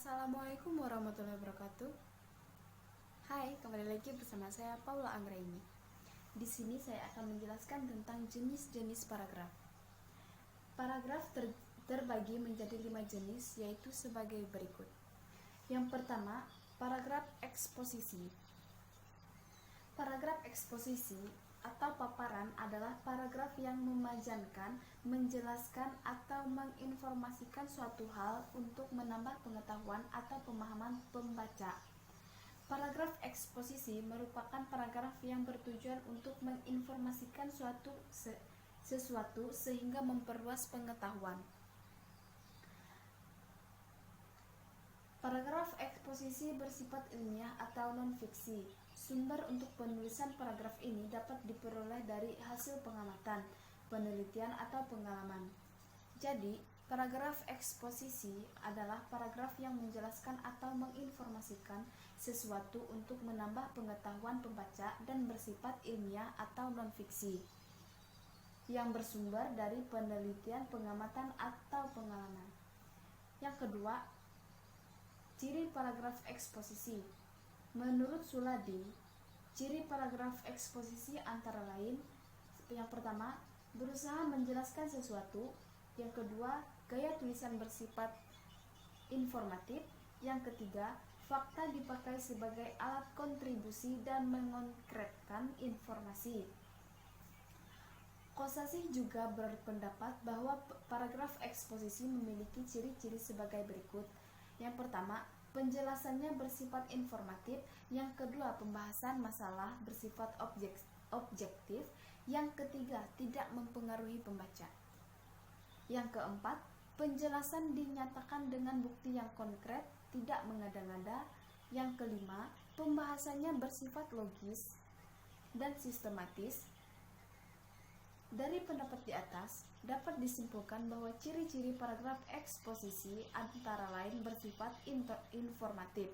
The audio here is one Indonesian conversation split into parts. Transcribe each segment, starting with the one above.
Assalamualaikum warahmatullahi wabarakatuh. Hai, kembali lagi bersama saya Paula Anggraini. Di sini saya akan menjelaskan tentang jenis-jenis paragraf. Paragraf terbagi menjadi 5 jenis, yaitu sebagai berikut. Yang pertama, paragraf eksposisi. Paragraf eksposisi atau paparan adalah paragraf yang memajankan, menjelaskan, atau menginformasikan suatu hal untuk menambah pengetahuan atau pemahaman pembaca. Paragraf eksposisi merupakan paragraf yang bertujuan untuk menginformasikan sesuatu sehingga memperluas pengetahuan. Paragraf eksposisi bersifat ilmiah atau non-fiksi. Sumber untuk penulisan paragraf ini dapat diperoleh dari hasil pengamatan, penelitian, atau pengalaman. Jadi, paragraf eksposisi adalah paragraf yang menjelaskan atau menginformasikan sesuatu untuk menambah pengetahuan pembaca dan bersifat ilmiah atau non-fiksi, yang bersumber dari penelitian, pengamatan, atau pengalaman. Yang kedua, ciri paragraf eksposisi. Menurut Suladi, ciri paragraf eksposisi antara lain: yang pertama, berusaha menjelaskan sesuatu; yang kedua, gaya tulisan bersifat informatif; yang ketiga, fakta dipakai sebagai alat kontribusi dan mengonkretkan informasi. Kosasih juga berpendapat bahwa paragraf eksposisi memiliki ciri-ciri sebagai berikut. Yang pertama, penjelasannya bersifat informatif. Yang kedua, pembahasan masalah bersifat objektif. Yang ketiga, tidak mempengaruhi pembaca. Yang keempat, penjelasan dinyatakan dengan bukti yang konkret, tidak mengada-ngada. Yang kelima, pembahasannya bersifat logis dan sistematis. Dari pendapat di atas, dapat disimpulkan bahwa ciri-ciri paragraf eksposisi antara lain bersifat informatif,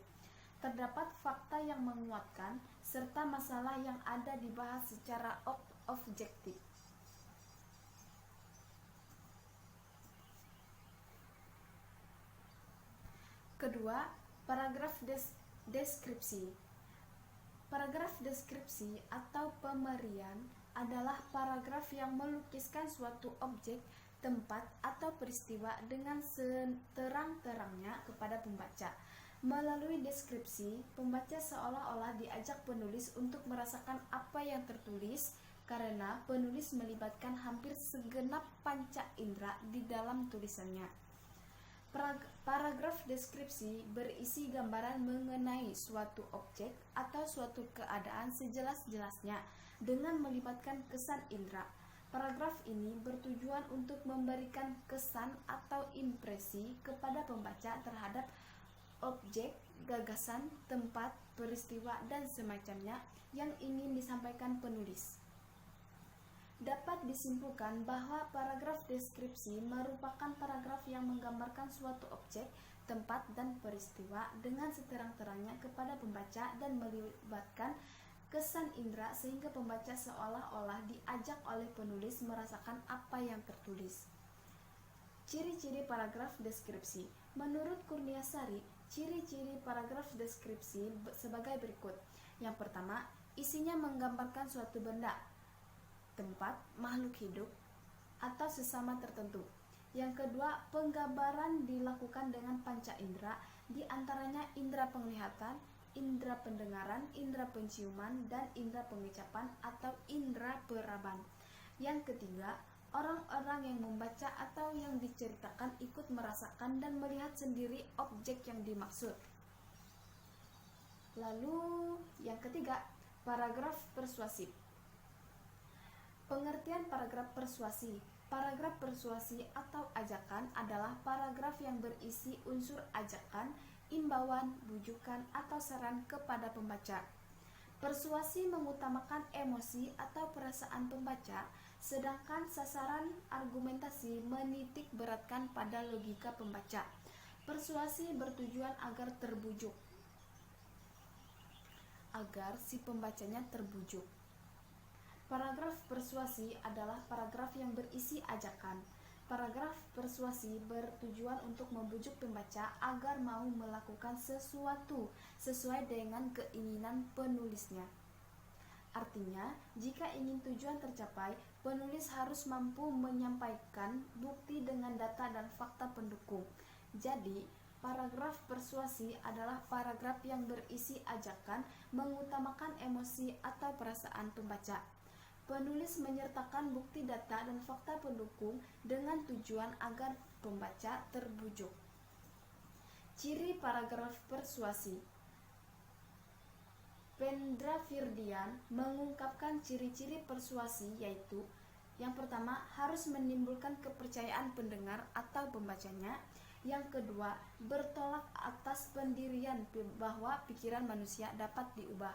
terdapat fakta yang menguatkan, serta masalah yang ada dibahas secara objektif. Kedua, paragraf deskripsi. Paragraf deskripsi atau pemerian adalah paragraf yang melukiskan suatu objek, tempat, atau peristiwa dengan seterang-terangnya kepada pembaca. Melalui deskripsi, pembaca seolah-olah diajak penulis untuk merasakan apa yang tertulis, karena penulis melibatkan hampir segenap panca indera di dalam tulisannya. Paragraf deskripsi berisi gambaran mengenai suatu objek atau suatu keadaan sejelas-jelasnya dengan melibatkan kesan indera. Paragraf ini bertujuan untuk memberikan kesan atau impresi kepada pembaca terhadap objek, gagasan, tempat, peristiwa, dan semacamnya yang ingin disampaikan penulis. Dapat disimpulkan bahwa paragraf deskripsi merupakan paragraf yang menggambarkan suatu objek, tempat, dan peristiwa dengan seterang-terangnya kepada pembaca dan melibatkan kesan indera sehingga pembaca seolah-olah diajak oleh penulis merasakan apa yang tertulis. Ciri-ciri paragraf deskripsi. Menurut Kurniasari, ciri-ciri paragraf deskripsi sebagai berikut. Yang pertama, isinya menggambarkan suatu benda, tempat, makhluk hidup, atau sesama tertentu. Yang kedua, penggambaran dilakukan dengan panca indera, di antaranya indera penglihatan, indera pendengaran, indera penciuman, dan indera pengucapan atau indera peraban. Yang ketiga, orang-orang yang membaca atau yang diceritakan ikut merasakan dan melihat sendiri objek yang dimaksud. Lalu yang ketiga, paragraf persuasif. Pengertian paragraf persuasi. Paragraf persuasi atau ajakan adalah paragraf yang berisi unsur ajakan, imbauan, bujukan, atau saran kepada pembaca. Persuasi mengutamakan emosi atau perasaan pembaca, sedangkan sasaran argumentasi menitik beratkan pada logika pembaca. Persuasi bertujuan agar si pembacanya terbujuk. Paragraf persuasi adalah paragraf yang berisi ajakan. Paragraf persuasi bertujuan untuk membujuk pembaca agar mau melakukan sesuatu sesuai dengan keinginan penulisnya. Artinya, jika ingin tujuan tercapai, penulis harus mampu menyampaikan bukti dengan data dan fakta pendukung. Jadi, paragraf persuasi adalah paragraf yang berisi ajakan mengutamakan emosi atau perasaan pembaca. Penulis menyertakan bukti data dan fakta pendukung dengan tujuan agar pembaca terbujuk. Ciri paragraf persuasi. Pendra Firdian mengungkapkan ciri-ciri persuasi yaitu: yang pertama, harus menimbulkan kepercayaan pendengar atau pembacanya. Yang kedua, bertolak atas pendirian bahwa pikiran manusia dapat diubah.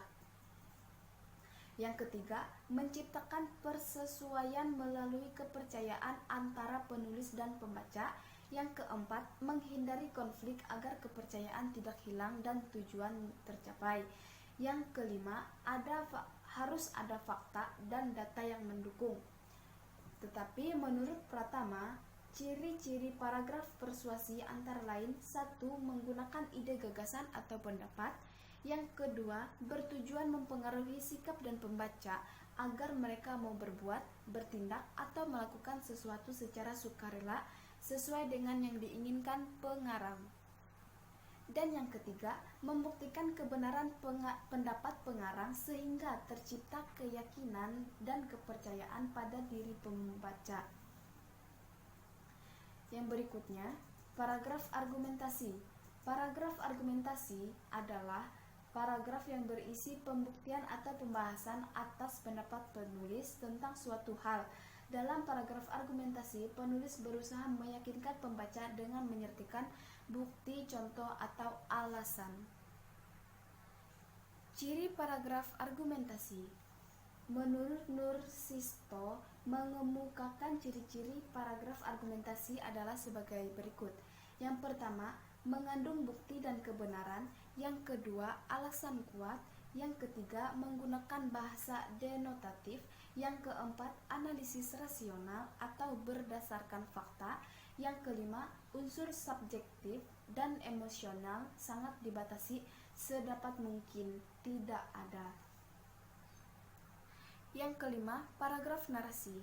Yang ketiga, menciptakan persesuaian melalui kepercayaan antara penulis dan pembaca. Yang keempat, menghindari konflik agar kepercayaan tidak hilang dan tujuan tercapai. Yang kelima, harus ada fakta dan data yang mendukung. Tetapi menurut Pratama, ciri-ciri paragraf persuasi antara lain: 1. Menggunakan ide, gagasan, atau pendapat. Yang kedua, bertujuan mempengaruhi sikap dan pembaca agar mereka mau berbuat, bertindak, atau melakukan sesuatu secara sukarela sesuai dengan yang diinginkan pengarang. Dan yang ketiga, membuktikan kebenaran pendapat pengarang sehingga tercipta keyakinan dan kepercayaan pada diri pembaca. Yang berikutnya, paragraf argumentasi. Paragraf argumentasi adalah paragraf yang berisi pembuktian atau pembahasan atas pendapat penulis tentang suatu hal. Dalam paragraf argumentasi, penulis berusaha meyakinkan pembaca dengan menyertakan bukti, contoh, atau alasan. Ciri paragraf argumentasi. Menurut Nur Sisto, mengemukakan ciri-ciri paragraf argumentasi adalah sebagai berikut. Yang pertama, mengandung bukti dan kebenaran. Yang kedua, alasan kuat. Yang ketiga, menggunakan bahasa denotatif. Yang keempat, analisis rasional atau berdasarkan fakta. Yang kelima, unsur subjektif dan emosional sangat dibatasi, sedapat mungkin tidak ada. Yang kelima, paragraf narasi.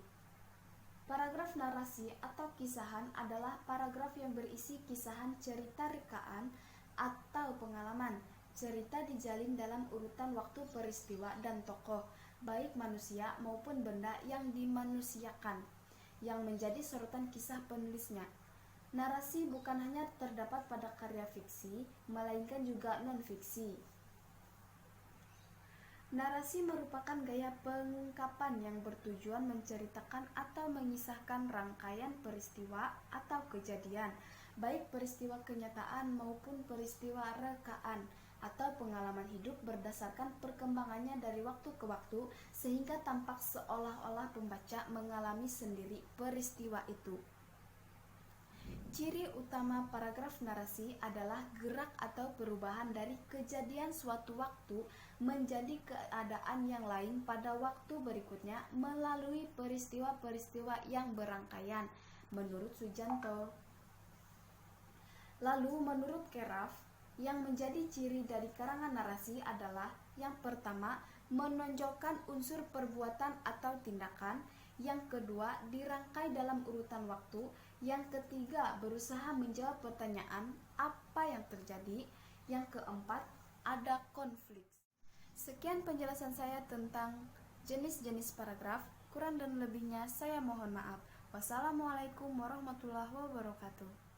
Paragraf narasi atau kisahan adalah paragraf yang berisi kisahan, cerita rekaan, atau pengalaman. Cerita dijalin dalam urutan waktu, peristiwa, dan tokoh, baik manusia maupun benda yang dimanusiakan, yang menjadi sorotan kisah penulisnya. Narasi bukan hanya terdapat pada karya fiksi, melainkan juga non-fiksi. Narasi merupakan gaya pengungkapan yang bertujuan menceritakan atau mengisahkan rangkaian peristiwa atau kejadian, baik peristiwa kenyataan maupun peristiwa rekaan atau pengalaman hidup berdasarkan perkembangannya dari waktu ke waktu, sehingga tampak seolah-olah pembaca mengalami sendiri peristiwa itu. Ciri utama paragraf narasi adalah gerak atau perubahan dari kejadian suatu waktu menjadi keadaan yang lain pada waktu berikutnya melalui peristiwa-peristiwa yang berangkaian, menurut Sujanto. Lalu menurut Keraf, yang menjadi ciri dari karangan narasi adalah: yang pertama, menonjolkan unsur perbuatan atau tindakan. Yang kedua, dirangkai dalam urutan waktu. Yang ketiga, berusaha menjawab pertanyaan apa yang terjadi. Yang keempat, ada konflik. Sekian penjelasan saya tentang jenis-jenis paragraf. Kurang dan lebihnya saya mohon maaf. Wassalamualaikum warahmatullahi wabarakatuh.